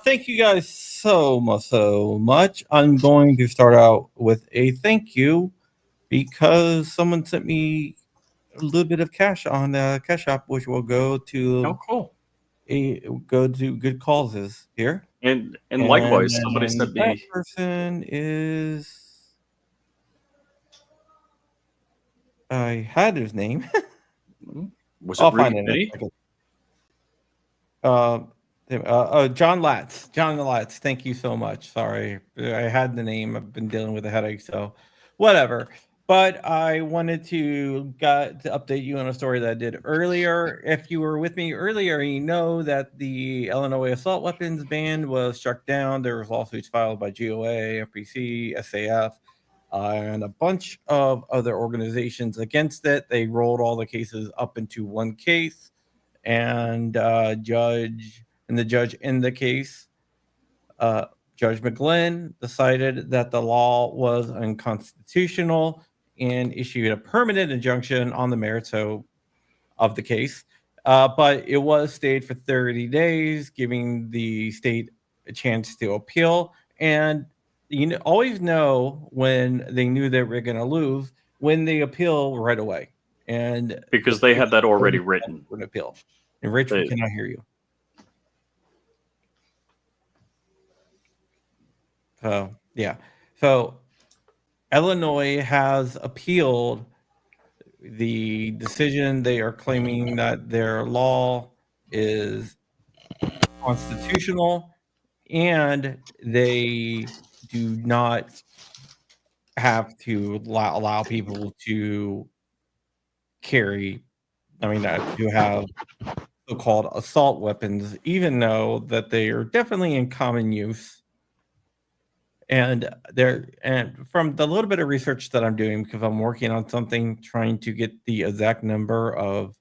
Thank you guys so much. I'm going to start out with a thank you because someone sent me a little bit of cash on Cash App, which will go to cool. good causes here. And likewise, somebody And sent that me. person is I had his name. Was it I'll Rudy find it in a Pitty? second. John Latz. John Latz. Thank you so much. Sorry, I had the name. I've been dealing with a headache, so whatever. But I wanted to update you on a story that I did earlier. If you were with me earlier, you know that the Illinois assault weapons ban was struck down. There was lawsuits filed by GOA, FPC, SAF, and a bunch of other organizations against it. They rolled all the cases up into one case, and the judge in the case, Judge McGlynn, decided that the law was unconstitutional and issued a permanent injunction on the merits of the case. But it was stayed for 30 days, giving the state a chance to appeal. And you always know when they knew they were going to lose when they appeal right away. And because they had that already written. An appeal. And Rich, we cannot hear you. So, yeah. So, Illinois has appealed the decision. They are claiming that their law is constitutional and they do not have to allow people to carry, to have so-called assault weapons, even though that they are definitely in common use. And from the little bit of research that I'm doing, because I'm working on something trying to get the exact number of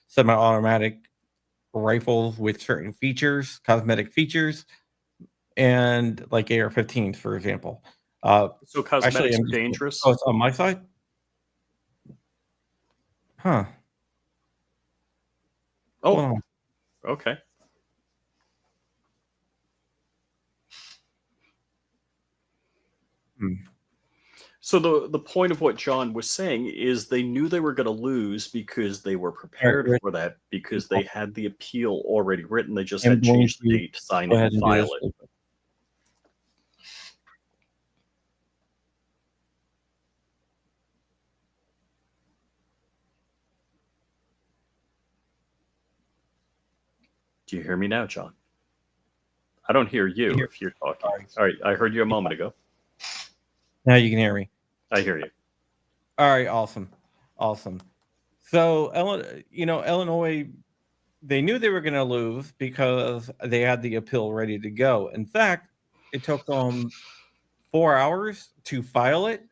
semi-automatic rifles with certain features, cosmetic features, and like AR-15s, for example. So cosmetics are dangerous? Oh, it's on my side? Huh. Oh, okay. So the point of what John was saying is they knew they were going to lose because they were prepared for that, because they had the appeal already written. They just had to change the date, sign it, and file it. Do you hear me now, John? I don't hear you if you're talking. All right, I heard you a moment ago. Now you can hear me. I hear you. All right, awesome. So, Illinois, they knew they were going to lose because they had the appeal ready to go. In fact, it took them 4 hours to file it,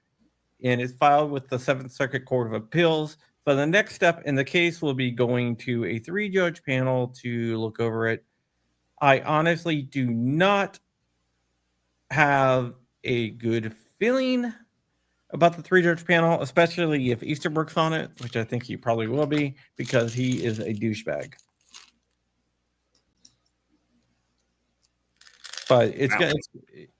and it's filed with the Seventh Circuit Court of Appeals. So the next step in the case will be going to a 3-judge panel to look over it. I honestly do not have a good feeling about the 3-judge panel, especially if Easterbrook's on it, which I think he probably will be, because he is a douchebag. But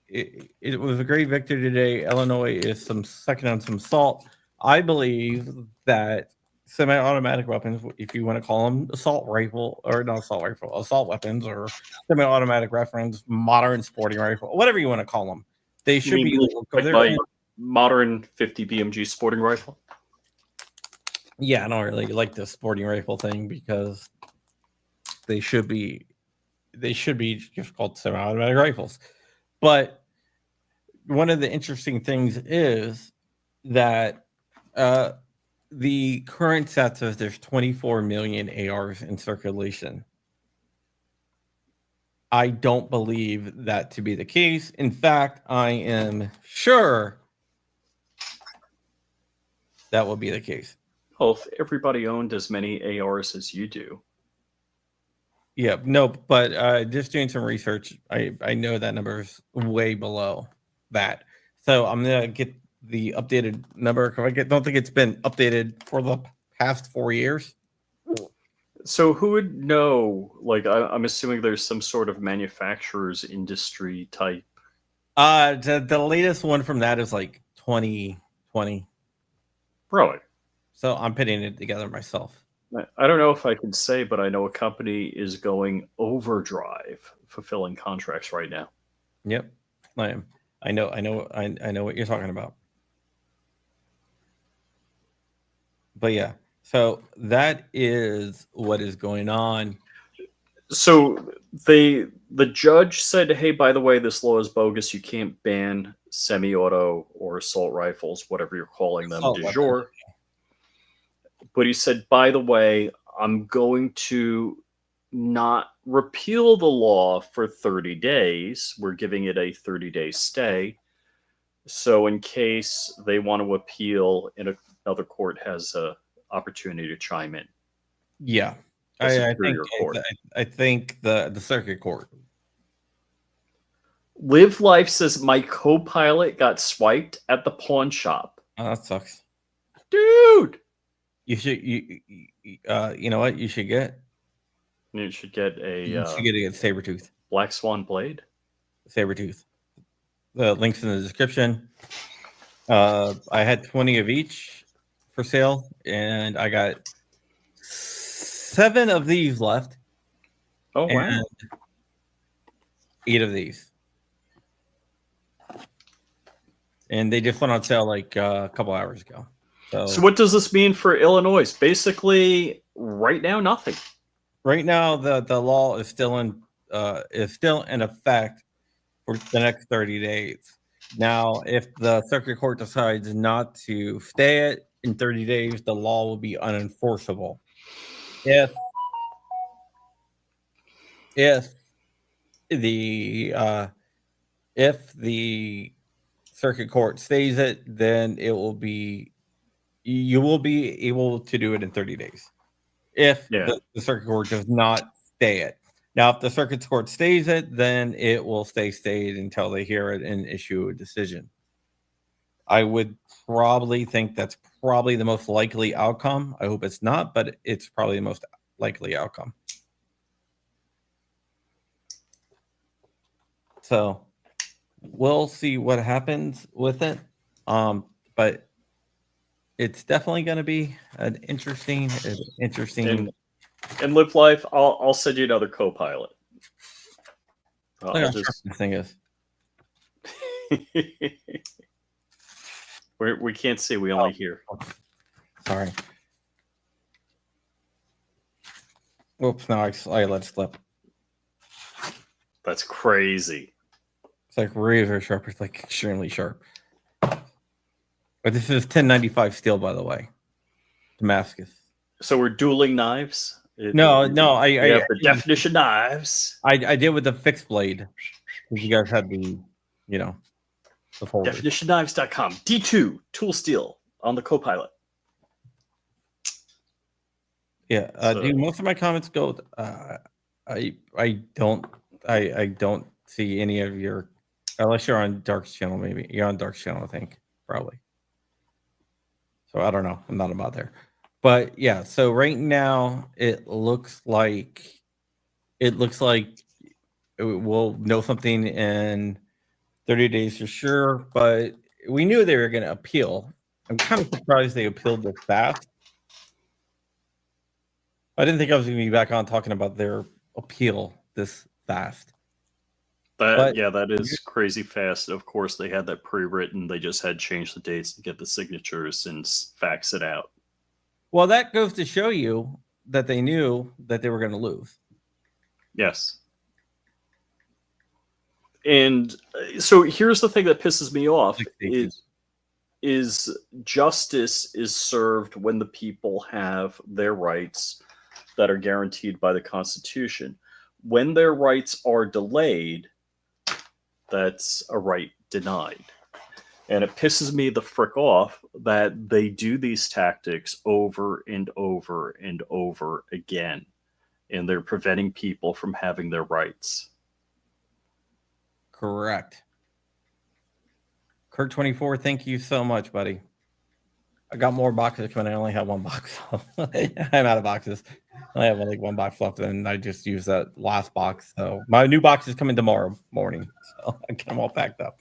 it was a great victory today. Illinois is sucking on some salt. I believe that semi-automatic weapons, if you want to call them assault weapons, or semi-automatic weapons, modern sporting rifle, whatever you want to call them, they should be legal. Like modern 50 BMG sporting rifle? Yeah, I don't really like the sporting rifle thing because they should be just called semi-automatic rifles. But one of the interesting things is that the current stat says there's 24 million ARs in circulation. I don't believe that to be the case. In fact, I am sure that will be the case. Well, if everybody owned as many ARs as you do. Yeah, no, but just doing some research, I know that number is way below that. So I'm gonna get the updated number. Don't think it's been updated for the past 4 years. So who would know? Like, I'm assuming there's some sort of manufacturer's industry type. The latest one from that is like 2020. Really? So I'm putting it together myself. I don't know if I can say, but I know a company is going overdrive fulfilling contracts right now. Yep, I am. I know what you're talking about. But yeah, so that is what is going on. So the judge said, "Hey, by the way, this law is bogus. You can't ban semi-auto or assault rifles, whatever you're calling them, du jour." But he said, "By the way, I'm going to not repeal the law for 30 days. We're giving it a 30-day stay. So in case they want to appeal and another court has a opportunity to chime in." Yeah. I think the circuit court. Live Life says my co-pilot got swiped at the pawn shop. Oh, that sucks. Dude! You know what you should get? You should get a Sabertooth. Black Swan blade. Sabertooth. The link's in the description. I had 20 of each for sale, and I got 7 of these left. Oh, wow. 8 of these. And they just went on sale like a couple hours ago. So what does this mean for Illinois? Basically, right now, nothing. Right now, the law is still in effect for the next 30 days. Now, if the circuit court decides not to stay it in 30 days, the law will be unenforceable. If the circuit court stays it, then you will be able to do it in 30 days. If the circuit court does not stay it. Now, if the circuit court stays it, then it will stayed until they hear it and issue a decision. I would probably think that's probably the most likely outcome. I hope it's not, but it's probably the most likely outcome. So we'll see what happens with it. But it's definitely going to be an interesting. And Live Life, I'll send you another co-pilot. This thing is. We can't see. We only hear. Sorry. Oops! Now I let it slip. That's crazy. It's like razor sharp. It's like extremely sharp. But this is 1095 steel, by the way. Damascus. So we're dueling knives? No. I have the definition knives. I did with the fixed blade. You guys had the Definitionknives.com. D2 tool steel on the co-pilot. Yeah. Do most of my comments go? I don't see any of your, unless you're on Dark's channel. Maybe you're on Dark's channel. I think probably. So I don't know. I'm not about there. But yeah, so right now it looks like we'll know something in 30 days for sure. But we knew they were going to appeal. I'm kind of surprised they appealed this fast. I didn't think I was going to be back on talking about their appeal this fast. That is crazy fast. Of course, they had that pre-written. They just had to change the dates to get the signatures and fax it out. Well, that goes to show you that they knew that they were going to lose. Yes. And so here's the thing that pisses me off is justice is served when the people have their rights that are guaranteed by the Constitution. When their rights are delayed, that's a right denied. And it pisses me the frick off that they do these tactics over and over and over again. And they're preventing people from having their rights. Correct. Kirk24, thank you so much, buddy. I got more boxes when I only have one box. I'm out of boxes. I have like one box left, and I just used that last box. So my new box is coming tomorrow morning. So I get them all packed up.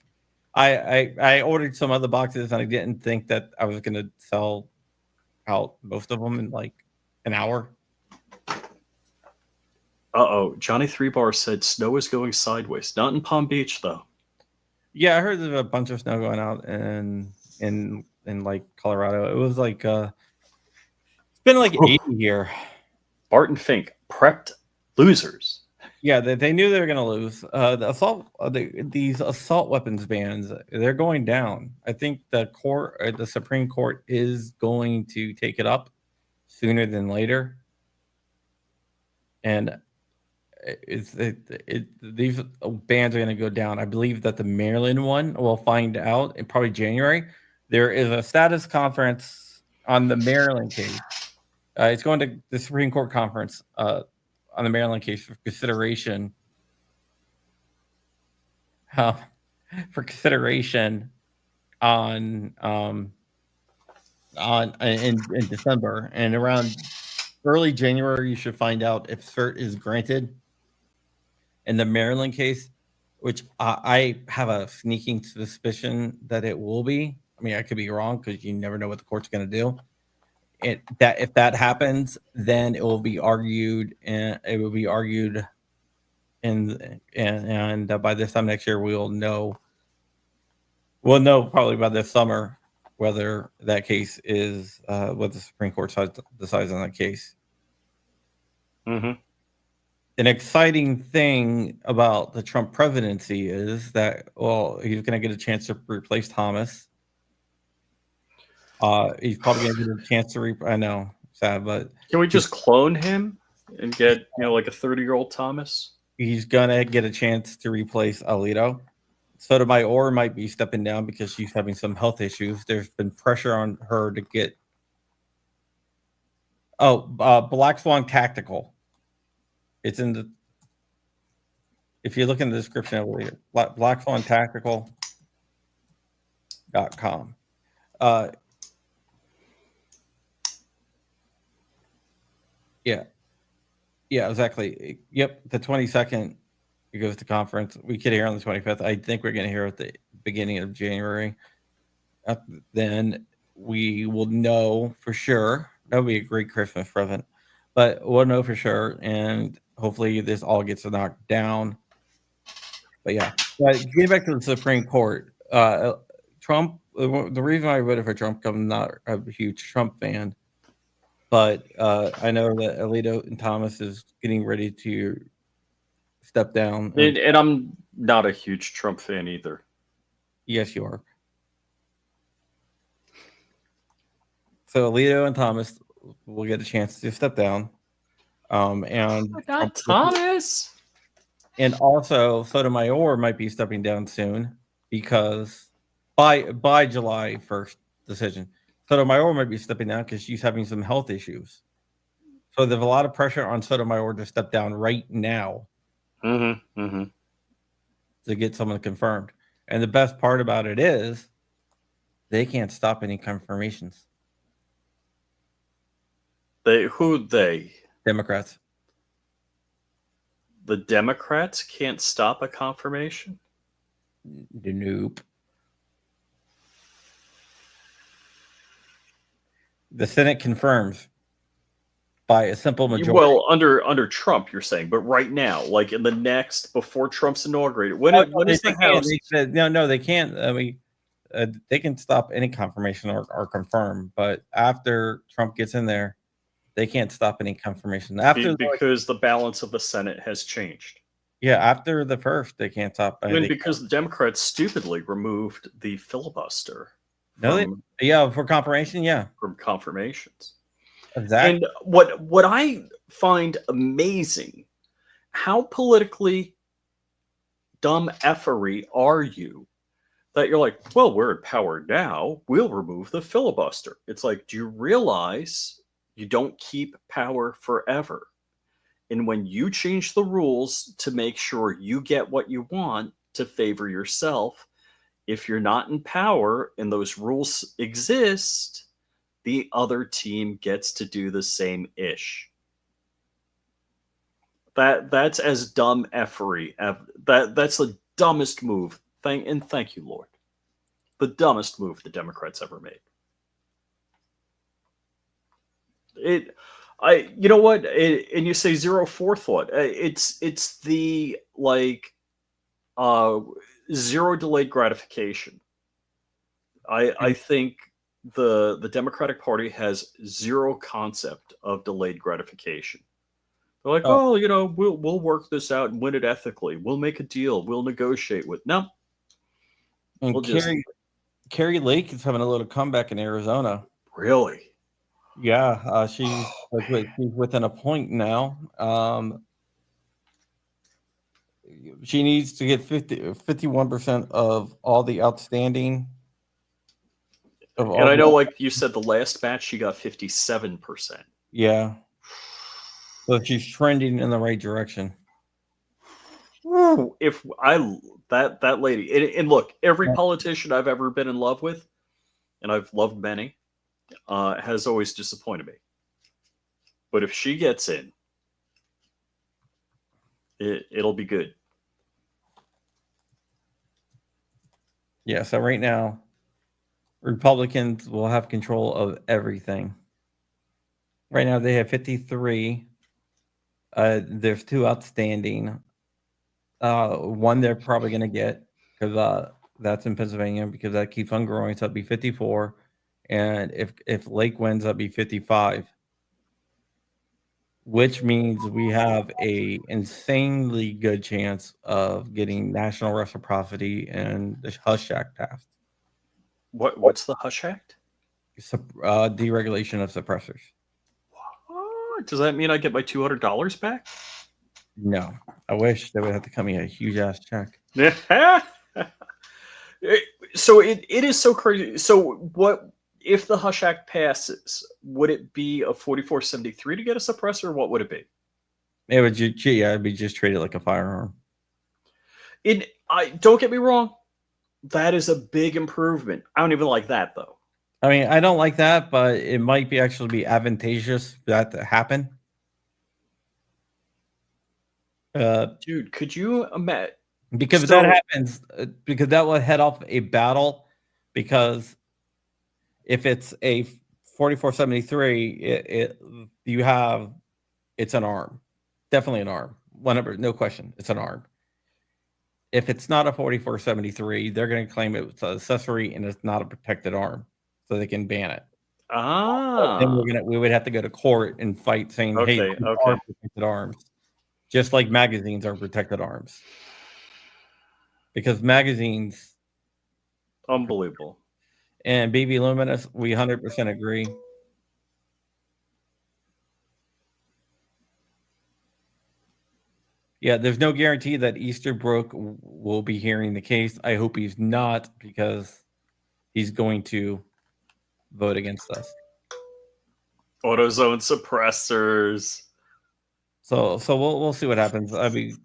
I ordered some other boxes, and I didn't think that I was going to sell out most of them in like an hour. Uh-oh. Johnny 3-Bar said snow is going sideways. Not in Palm Beach, though. Yeah, I heard there's a bunch of snow going out in like Colorado. It was like it's been like 80 here. Barton Fink, prepped losers. Yeah, they knew they were going to lose. The assault, these assault weapons bans, they're going down. I think the Supreme Court is going to take it up sooner than later. And these bans are going to go down. I believe that the Maryland one, we'll find out in probably January. There is a status conference on the Maryland case. It's going to the Supreme Court conference on the Maryland case for consideration. For consideration in December, and around early January, you should find out if cert is granted in the Maryland case, which I have a sneaking suspicion that it will be. I mean, I could be wrong because you never know what the court's going to do. That if that happens, then it will be argued, and it will be argued, and by this time next year, we'll know probably by this summer whether that case is what the Supreme Court decides on that case. Mm-hmm. An exciting thing about the Trump presidency is that, well, he's going to get a chance to replace Thomas. He's probably going to get a chance to I know, sad, but can we just clone him and get like a 30-year-old Thomas? He's going to get a chance to replace Alito. Sotomayor might be stepping down because she's having some health issues. There's been pressure on her to get Black Swan Tactical. It's in the, if you look in the description over here, blackswantactical.com. Yeah, exactly. Yep, the 22nd, it goes to conference. We could hear on the 25th. I think we're going to hear at the beginning of January. Then we will know for sure. That would be a great Christmas present. But we'll know for sure, and hopefully this all gets knocked down. But yeah, getting back to the Supreme Court, Trump. The reason I voted for Trump, I'm not a huge Trump fan, but I know that Alito and Thomas is getting ready to step down. And I'm not a huge Trump fan either. Yes, you are. So Alito and Thomas will get a chance to step down. And not Thomas. And also Sotomayor might be stepping down soon because by July 1st decision, Sotomayor might be stepping down because she's having some health issues. So there's a lot of pressure on Sotomayor to step down right now to get someone confirmed. And the best part about it is they can't stop any confirmations. They? Democrats. The Democrats can't stop a confirmation? Nope. The Senate confirms by a simple majority. Well, under Trump, you're saying, but right now, like in the next, before Trump's inaugurated, when is the House? They said, no, they can't. I mean, they can stop any confirmation or confirm, but after Trump gets in there, They can't stop any confirmation after because the balance of the Senate has changed. Yeah, after the first, they can't stop. And because the Democrats stupidly removed the filibuster for confirmation, from confirmations. Exactly. And what I find amazing, how politically dumb effery are you that you're like, well, we're in power now, we'll remove the filibuster. It's like, do you realize you don't keep power forever? And when you change the rules to make sure you get what you want to favor yourself, if you're not in power and those rules exist, the other team gets to do the same ish. That's as dumb effery. That's the dumbest move. Thank you, Lord. The dumbest move the Democrats ever made. You know what? And you say zero forethought. It's the zero delayed gratification. I think the Democratic Party has zero concept of delayed gratification. They're like, oh, you know, we'll work this out and win it ethically. We'll make a deal. We'll negotiate with. No. And Carrie Lake is having a little comeback in Arizona. Really? Yeah, she's within a point now. She needs to get 51% of all the outstanding. And I know, like you said, the last batch she got 57%. Yeah. So she's trending in the right direction. If that lady, and look, every politician I've ever been in love with, and I've loved many, has always disappointed me. But if she gets in, it'll be good. Yeah, so right now, Republicans will have control of everything. Right now, they have 53. There's 2 outstanding. One they're probably going to get because that's in Pennsylvania because that keeps on growing. So it'll be 54. And if Lake wins, that'll be 55. Which means we have a insanely good chance of getting national reciprocity and the Hush Act passed. What's the Hush Act? Deregulation of suppressors. Does that mean I get my $200 back? No, I wish they would have to cut me a huge ass check. So it is so crazy. So what if the Hush Act passes? Would it be a 4473 to get a suppressor? What would it be? It would it'd be just treated like a firearm. Don't get me wrong. That is a big improvement. I don't even like that though. I mean, I don't like that, but it might actually be advantageous for that to happen. Dude, could you imagine? Because if that happens, because that will head off a battle. Because if it's a 4473, it's an arm, definitely an arm. No question, it's an arm. If it's not a 4473, they're going to claim it's an accessory and it's not a protected arm. So they can ban it. Then we would have to go to court and fight, saying, "Hey, these are protected arms," just like magazines are protected arms. Because magazines, unbelievable. And Baby Luminous, we 100% agree. Yeah, there's no guarantee that Easterbrook will be hearing the case. I hope he's not, because he's going to vote against us. AutoZone suppressors. So we'll see what happens. I mean,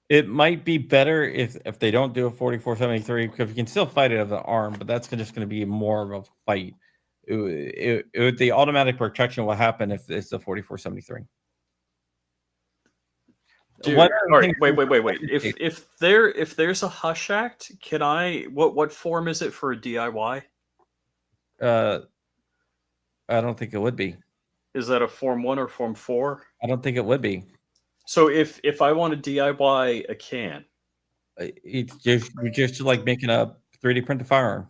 it might be better if they don't do a 4473, because you can still fight it as an arm, but that's just going to be more of a fight. The automatic protection will happen if it's a 4473. Dude, all right, wait. If there's a Hush Act, can I? What form is it for a DIY? I don't think it would be. Is that a Form 1 or Form 4? I don't think it would be. So if I want to DIY a can, it's just like making a 3D printed firearm.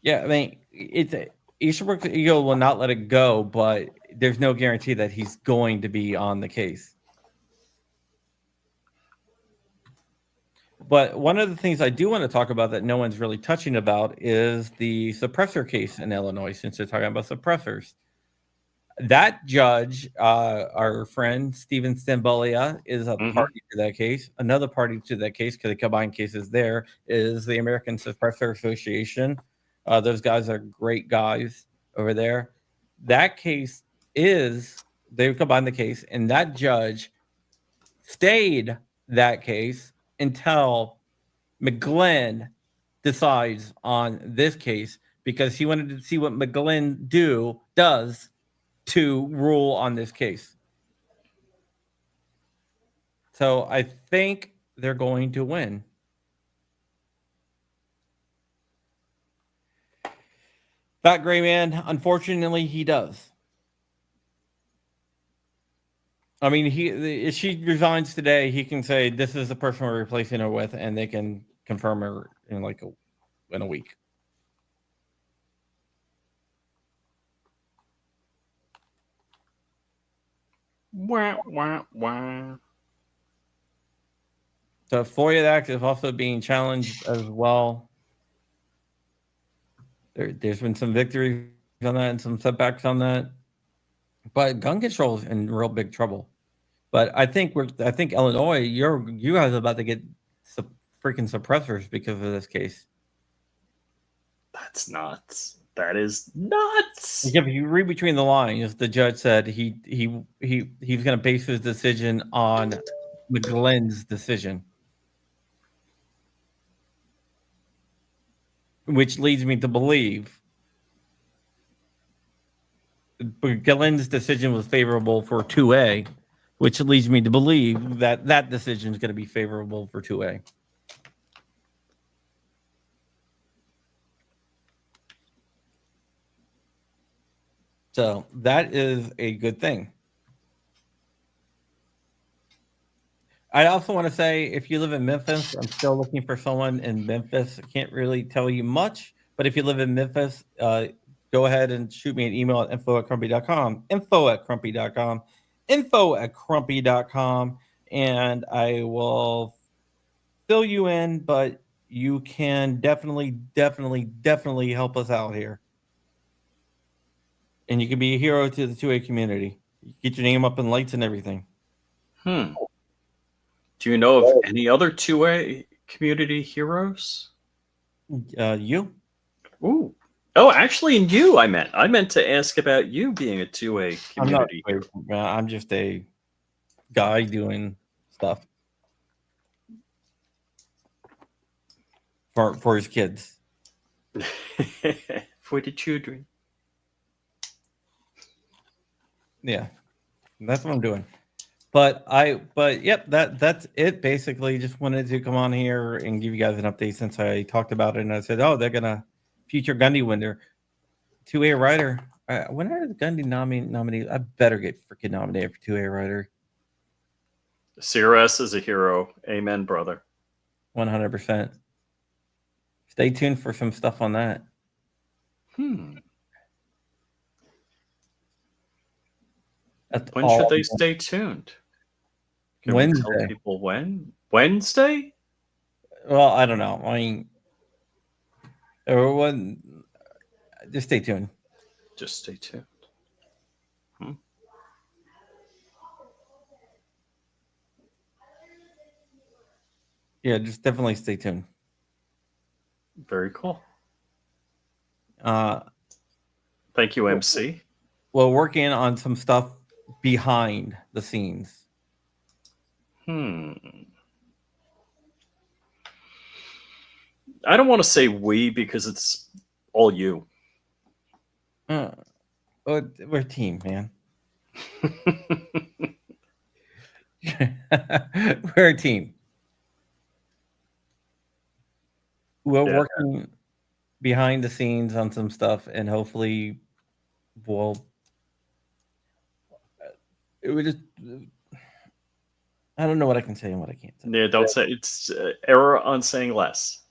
Yeah, I mean, Easterbrook Eagle will not let it go, but there's no guarantee that he's going to be on the case. But one of the things I do want to talk about that no one's really touching about is the suppressor case in Illinois, since they're talking about suppressors. That judge, our friend Steven Stambolia, is a party to that case. Another party to that case, because the combined cases there, is the American Suppressor Association. Those guys are great guys over there. That case they've combined the case, and that judge stayed that case until McGlynn decides on this case, because he wanted to see what McGlynn does to rule on this case. So I think they're going to win. That gray man, unfortunately, he does. I mean, if she resigns today, he can say this is the person we're replacing her with, and they can confirm her in in a week. Wah, wah, wah. So FOIA Act is also being challenged as well. There's been some victories on that and some setbacks on that, but gun control is in real big trouble. But I think Illinois, you guys are about to get freaking suppressors because of this case. That's nuts. That is nuts. If you read between the lines, the judge said he's going to base his decision on McGlynn's decision, which leads me to believe McGlynn's decision was favorable for 2A, which leads me to believe that decision is going to be favorable for 2A. So that is a good thing. I also want to say, if you live in Memphis, I'm still looking for someone in Memphis. I can't really tell you much, but if you live in Memphis, go ahead and shoot me an email at info@crumpy.com, info@crumpy.com, and I will fill you in, but you can definitely help us out here. And you can be a hero to the 2A community. You get your name up in lights and everything. Do you know of any other 2A community heroes? You? Ooh. Oh, actually, you. I meant to ask about you being a 2A community hero. I'm just a guy doing stuff for his kids. For the children. Yeah, that's what I'm doing. But yep, that's it. Basically, just wanted to come on here and give you guys an update since I talked about it, and I said, oh, they're gonna future Gundy winner, 2A writer. When are the Gundy nominated? I better get freaking nominated for 2A writer. CRS is a hero. Amen, brother. 100%. Stay tuned for some stuff on that. When should they stay tuned? Can Wednesday. we tell people when? Wednesday? Well, I don't know. I mean, just stay tuned. Just stay tuned. Yeah, just definitely stay tuned. Very cool. Thank you, MC. Well, working on some stuff behind the scenes. I don't want to say we because it's all you. We're a team, man. We're a team. We're working behind the scenes on some stuff, and hopefully I don't know what I can say and what I can't say. Yeah, don't say it's error on saying less.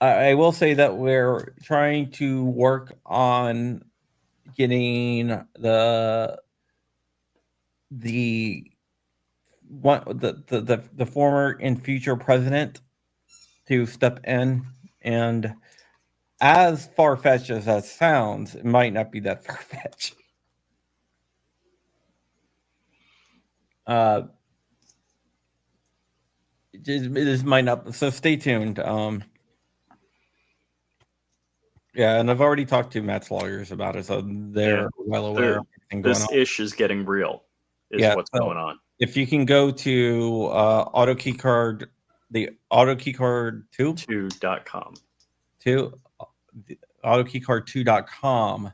I will say that we're trying to work on getting the former and future president to step in, and as far-fetched as that sounds, it might not be that far-fetched. This might not, so stay tuned. Yeah, and I've already talked to Matt's lawyers about it, so they're well aware of everything going on. This ish is getting real, what's going on. If you can go to AutoKeyCard, the AutoKeyCard 2.com. AutoKeyCard2.com,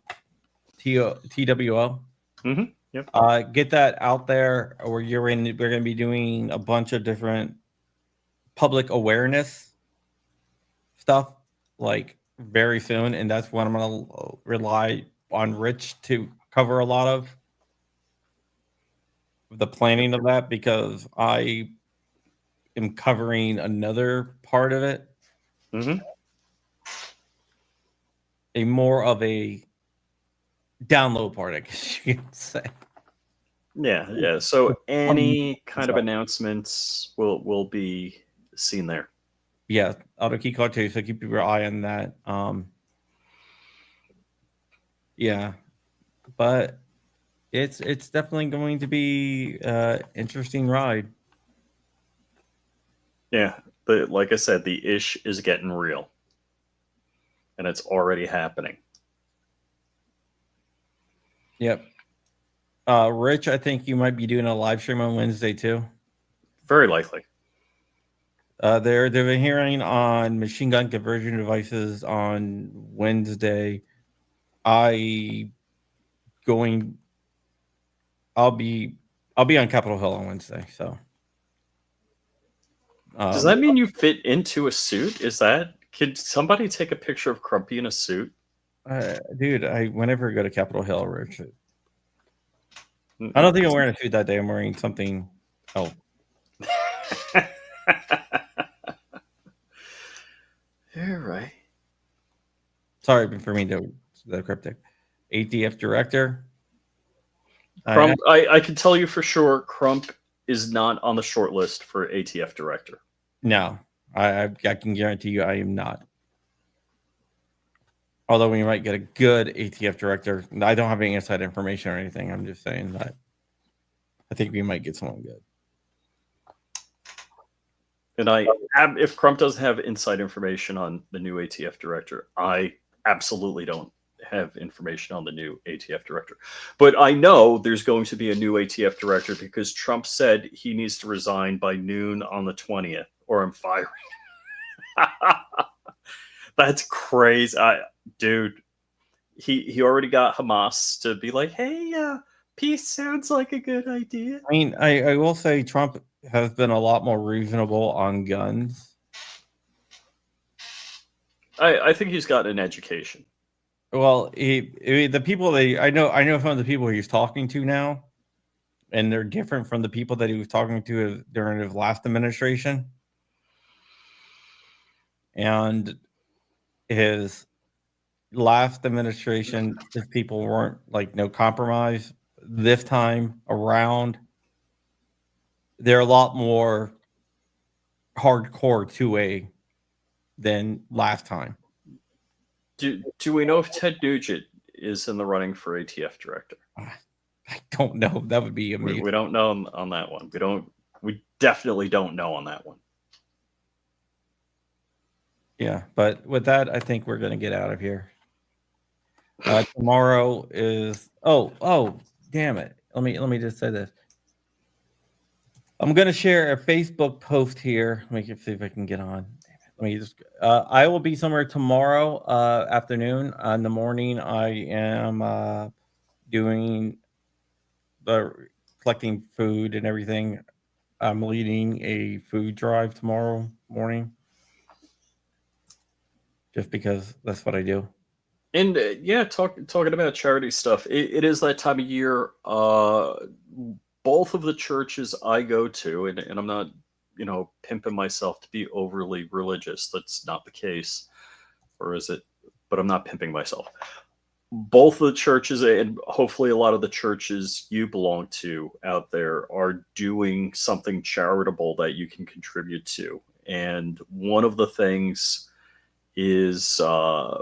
TWO. Mm-hmm. Yep. Get that out there, or we're going to be doing a bunch of different public awareness stuff like very soon, and that's what I'm going to rely on Rich to cover a lot of the planning of that, because I am covering another part of it. Mm-hmm. A more of a download part, I guess you could say. Yeah. So any kind of announcements will be seen there. Yeah, AutoKeyCard 2, so keep your eye on that. Yeah, but it's definitely going to be interesting ride. Yeah, but like I said, the ish is getting real, and it's already happening. Yep. Rich, I think you might be doing a live stream on Wednesday too. Very likely. They're hearing on machine gun conversion devices on Wednesday. I'll be on Capitol Hill on Wednesday. So does that mean you fit into a suit? Could somebody take a picture of Crumpy in a suit? Dude, whenever I go to Capitol Hill, Rich, I don't think I'm wearing a suit that day. I'm wearing something else. You're right. Sorry for me to the cryptic. ATF director. Crump, I can tell you for sure, Crump is not on the short list for ATF director. No, I can guarantee you I am not. Although we might get a good ATF director. I don't have any inside information or anything. I'm just saying that I think we might get someone good. And if Crump doesn't have inside information on the new ATF director, I absolutely don't have information on the new ATF director. But I know there's going to be a new ATF director because Trump said he needs to resign by noon on the 20th, or I'm firing. That's crazy. Dude, he already got Hamas to be like, hey, peace sounds like a good idea. I mean, I will say Trump has been a lot more reasonable on guns. I think he's gotten an education. Well, the people I know some of the people he's talking to now, and they're different from the people that he was talking to during his last administration. And his last administration, if people weren't like no compromise. This time around, they're a lot more hardcore 2A than last time. Do we know if Ted Nugent is in the running for ATF director? I don't know. That would be amazing. We don't know on that one. We definitely don't know on that one. Yeah, but with that, I think we're going to get out of here. Tomorrow is damn it. Let me just say this. I'm going to share a Facebook post here. Let me see if I can get on. Let me just. I will be somewhere tomorrow afternoon. In the morning, I am doing collecting food and everything. I'm leading a food drive tomorrow morning, just because that's what I do. And talking about charity stuff, it is that time of year. Both of the churches I go to, and I'm not pimping myself to be overly religious. That's not the case. Or is it? But I'm not pimping myself. Both the churches, and hopefully a lot of the churches you belong to out there, are doing something charitable that you can contribute to. And one of the things is I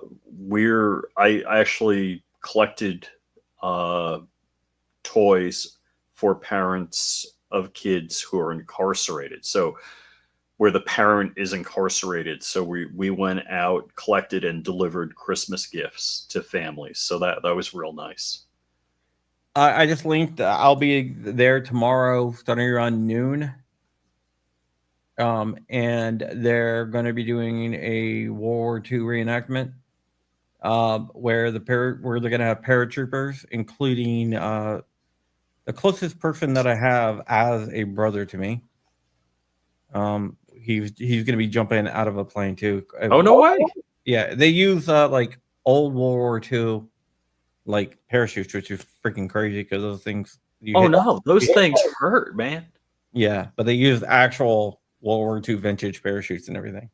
actually collected toys for parents of kids who are incarcerated. So where the parent is incarcerated. So we went out, collected, and delivered Christmas gifts to families. So that was real nice. I just linked. I'll be there tomorrow, starting around noon. And they're going to be doing a World War II reenactment, where they're going to have paratroopers, including the closest person that I have as a brother to me. He's going to be jumping out of a plane too. Oh, no way! Yeah, they use like old World War II like parachutes, which is freaking crazy because those things. Those things hurt, man. Yeah, but they use actual World War II vintage parachutes and everything.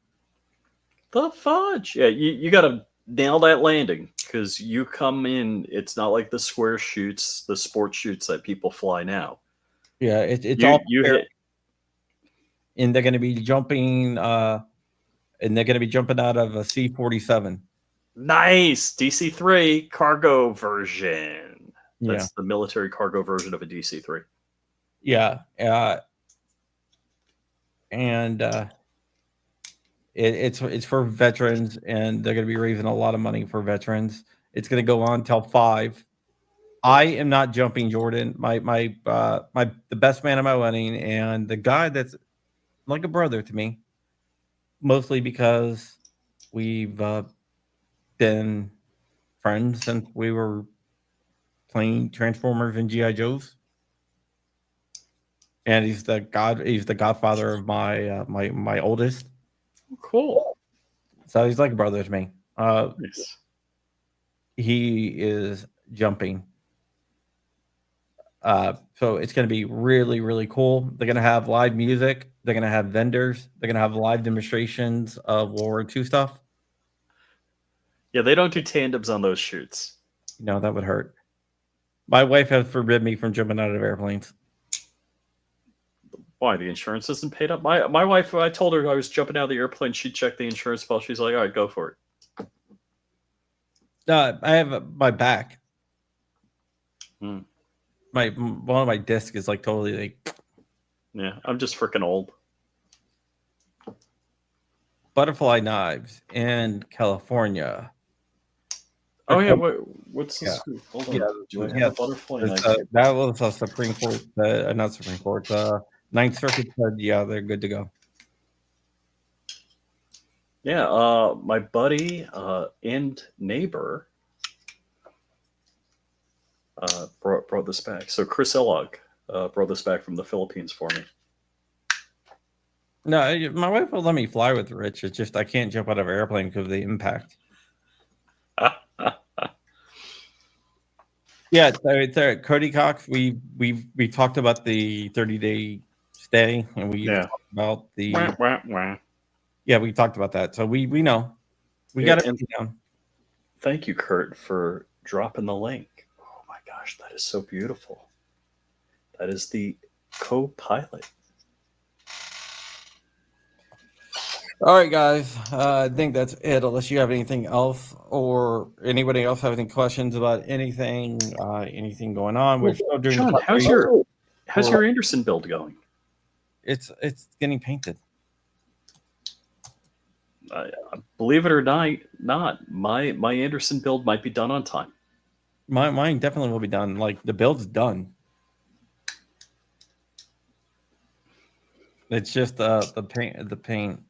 The fudge! Yeah, you got to nail that landing, because you come in. It's not like the square chutes, the sport chutes that people fly now. Yeah, it's all you hit. And they're going to be jumping, out of a C-47. Nice DC-3 cargo version. That's Yeah. the military cargo version of a DC-3. Yeah, and it's for veterans, and they're going to be raising a lot of money for veterans. It's going to go on till 5. I am not jumping, Jordan. The best man at my wedding, and the guy that's like a brother to me, mostly because we've been friends since we were playing Transformers and G.I. Joes. And he's the godfather of my oldest. Cool. So he's like a brother to me. Nice. He is jumping. So it's going to be really, really cool. They're going to have live music. They're going to have vendors. They're going to have live demonstrations of World War II stuff. Yeah, they don't do tandems on those shoots. No, that would hurt. My wife has forbidden me from jumping out of airplanes. Why? The insurance isn't paid up? My wife, I told her I was jumping out of the airplane. She checked the insurance file. She's like, all right, go for it. I have my back. Hmm. One of my discs is like totally like. Yeah, I'm just freaking old. Butterfly knives in California. Oh yeah, what's this? Yeah. Hold on. Yeah, Do I have yeah. a butterfly knife? That was a Supreme Court, not Supreme Court. Ninth Circuit said, yeah, they're good to go. Yeah, my buddy and neighbor brought this back. So Chris Elog brought this back from the Philippines for me. No, my wife will let me fly with Rich. It's just I can't jump out of an airplane because of the impact. Yeah, so Cody Cox, we talked about the 30-day stay, and we talked about the yeah, we talked about that. So we know we got it down. Thank you, Kurt, for dropping the link. Oh my gosh, that is so beautiful. That is the co-pilot. All right, guys. I think that's it. Unless you have anything else, or anybody else have any questions about anything going on. We're still doing. John, how's your Anderson build going? It's getting painted. Believe it or not, my Anderson build might be done on time. Mine definitely will be done. Like the build's done. It's just the paint.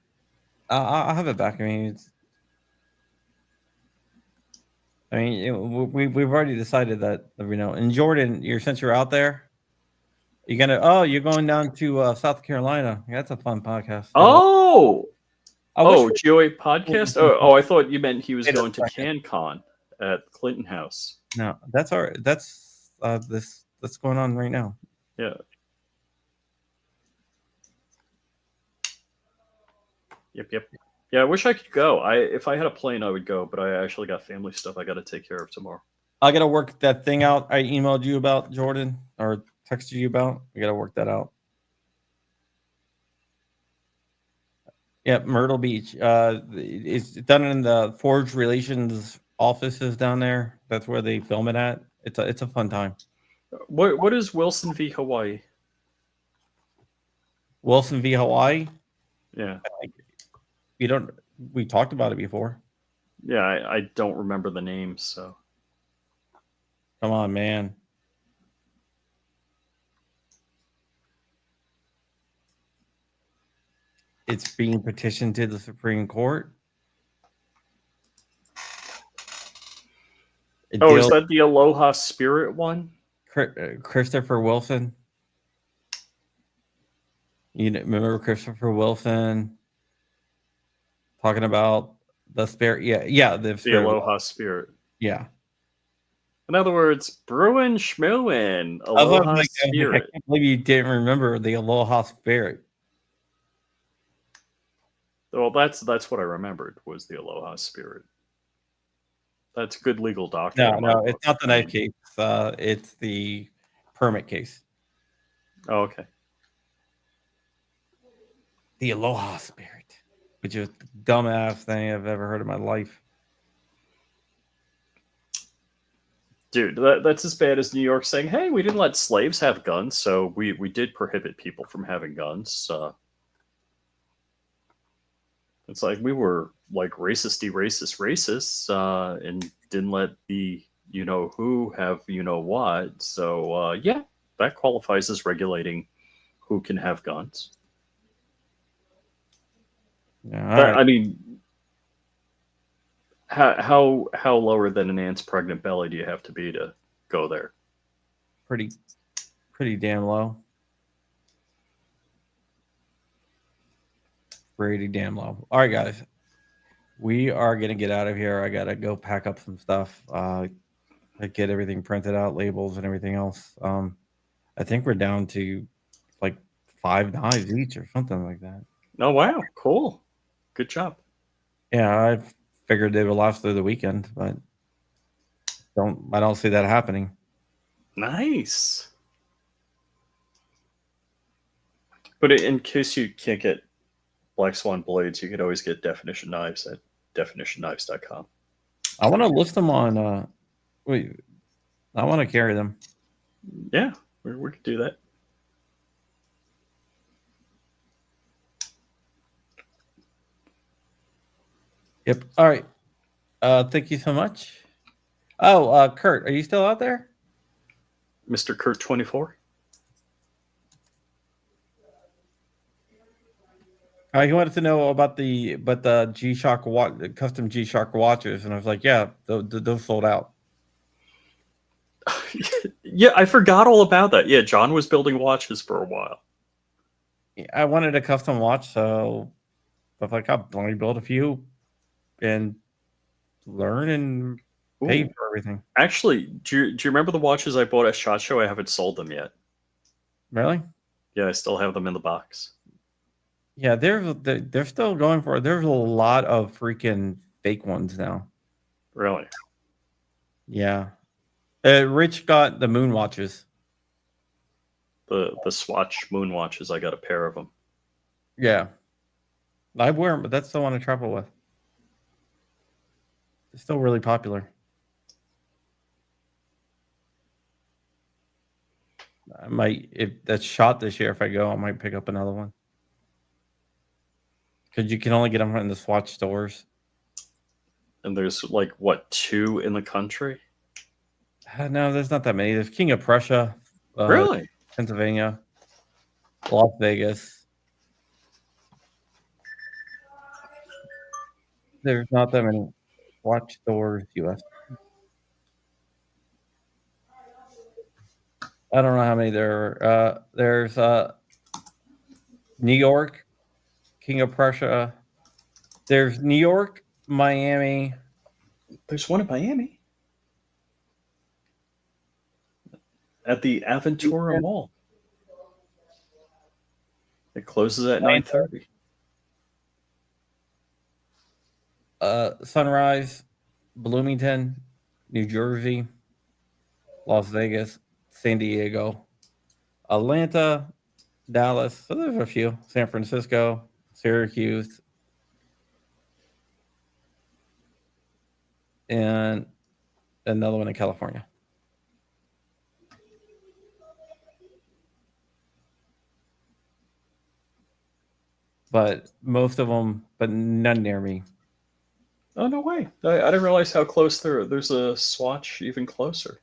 I'll have it back. We've already decided that, And Jordan, since you're out there, you're going down to South Carolina. Yeah, that's a fun podcast. Oh, GOA podcast. Oh, I thought you meant he was going to CanCon at Clinton House. No, that's all right. That's that's going on right now. Yeah. Yep. Yeah, I wish I could go. If I had a plane, I would go, but I actually got family stuff I got to take care of tomorrow. I gotta work that thing out. I emailed you about, Jordan, or texted you about. I gotta work that out. Yep, Myrtle Beach. It's done in the Forge Relations offices down there. That's where they film it at. It's a fun time. What is Wilson v. Hawaii? Wilson v. Hawaii. Yeah. You don't. We talked about it before. Yeah, I don't remember the name, so. Come on, man. It's being petitioned to the Supreme Court. Is that the Aloha Spirit one? Christopher Wilson. You remember Christopher Wilson talking about the spirit? Yeah, the Aloha Spirit. Yeah. In other words, Bruin Schmooin, Aloha Spirit. I can't believe you didn't remember the Aloha Spirit. Well, that's what I remembered was the Aloha Spirit. That's good legal doctrine. No, it's not the knife case. It's the permit case. Oh, okay. The Aloha Spirit, which is the dumbass thing I've ever heard in my life. Dude, that's as bad as New York saying, "Hey, we didn't let slaves have guns, so we did prohibit people from having guns." It's like we were like racists, and didn't let the you know who have you know what. So yeah, that qualifies as regulating who can have guns. Yeah, I mean, how lower than an ant's pregnant belly do you have to be to go there? Pretty damn low. Pretty damn low. All right, guys, we are gonna get out of here. I gotta go pack up some stuff. Get everything printed out, labels and everything else. I think we're down to like 5 knives each or something like that. Oh wow, cool, good job. Yeah, I figured they would last through the weekend, but I don't see that happening. Nice. But in case you can't get Black Swan blades, you could always get Definition Knives at definitionknives.com. I want to list them on. Wait, I want to carry them. Yeah, we could do that. Yep. All right. Thank you so much. Oh, Kurt, are you still out there? Mr. Kurt 24. He wanted to know about the G-Shock custom G-Shock watches, and I was like, yeah, those sold out. Yeah, I forgot all about that. Yeah, John was building watches for a while. I wanted a custom watch, so I was like, I'll only build a few and learn and pay for everything. Actually, do you remember the watches I bought at SHOT Show? I haven't sold them yet. Really? Yeah, I still have them in the box. Yeah, they're still going for it. There's a lot of freaking fake ones now. Really? Yeah. Rich got the moon watches. The Swatch moon watches. I got a pair of them. Yeah. I wear them, but that's the one I travel with. It's still really popular. I might, if that's SHOT this year, if I go, I might pick up another one. Because you can only get them in the Swatch stores. And there's like, what, 2 in the country? No, there's not that many. There's King of Prussia. Really? Pennsylvania. Las Vegas. There's not that many watch stores, US. I don't know how many there are. There's New York, King of Prussia. There's New York, Miami. There's one in Miami. At the Aventura Mall. It closes at 9:30. Sunrise, Bloomington, New Jersey, Las Vegas, San Diego, Atlanta, Dallas. So there's a few. San Francisco, Syracuse, and another one in California. But most of them, but none near me. Oh, no way. I didn't realize how close there's a Swatch even closer.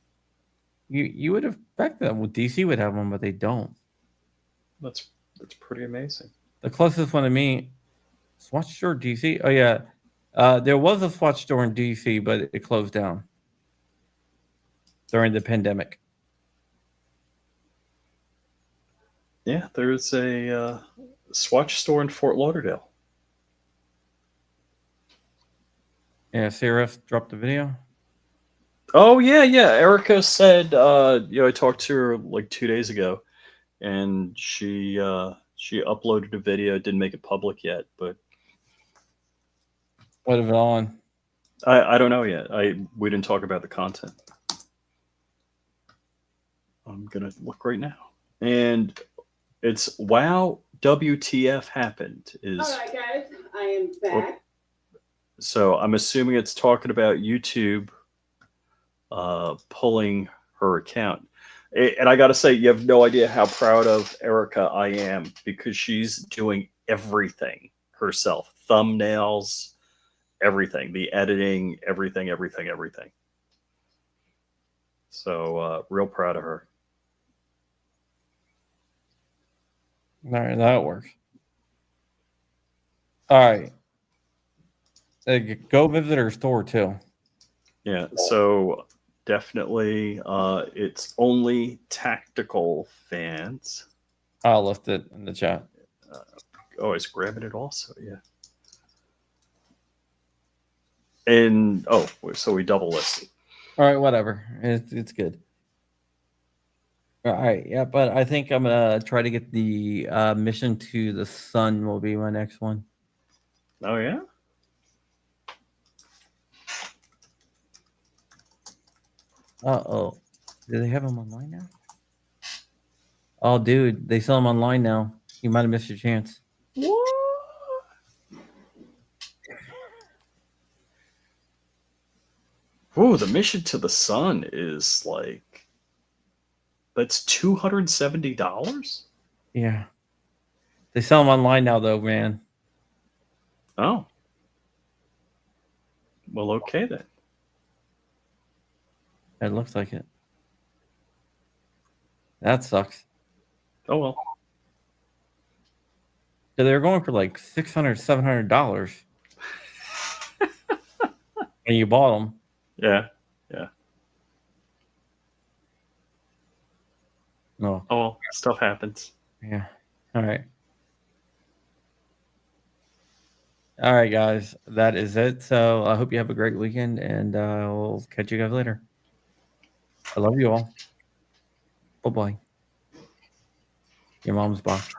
You would expect them. Well, DC would have one, but they don't. That's pretty amazing. The closest one to me, Swatch store DC. Oh yeah, there was a Swatch store in DC, but it closed down during the pandemic. Yeah, there's a Swatch store in Fort Lauderdale. Yeah, CRF dropped the video. Oh yeah. Erica said, I talked to her like 2 days ago, and she uploaded a video. Didn't make it public yet, but What is it on? I don't know yet. We didn't talk about the content. I'm gonna look right now, and it's wow. WTF happened is. All right, guys, I am back. So I'm assuming it's talking about YouTube pulling her account. And I got to say, you have no idea how proud of Erica I am, because she's doing everything herself. Thumbnails, everything, the editing, everything. So real proud of her. All right, that works. All right. Go visit her store too. Yeah, so definitely it's only tactical fans. I'll lift it in the chat. Oh, it's grabbing it also, yeah. And so we double listed. All right, whatever. It's good. All right, yeah, but I think I'm gonna try to get the mission to the sun will be my next one. Oh yeah. Uh-oh. Do they have them online now? Oh, dude, they sell them online now. You might have missed your chance. What? Ooh, the mission to the sun is like, that's $270? Yeah. They sell them online now, though, man. Oh. Well, okay then. It looks like it. That sucks. Oh well. So they're going for like $600, $700. And you bought them. Yeah. No. Oh well, stuff happens. Yeah. All right. All right, guys. That is it. So I hope you have a great weekend, and we'll catch you guys later. I love you all. Bye-bye. Your mom's back.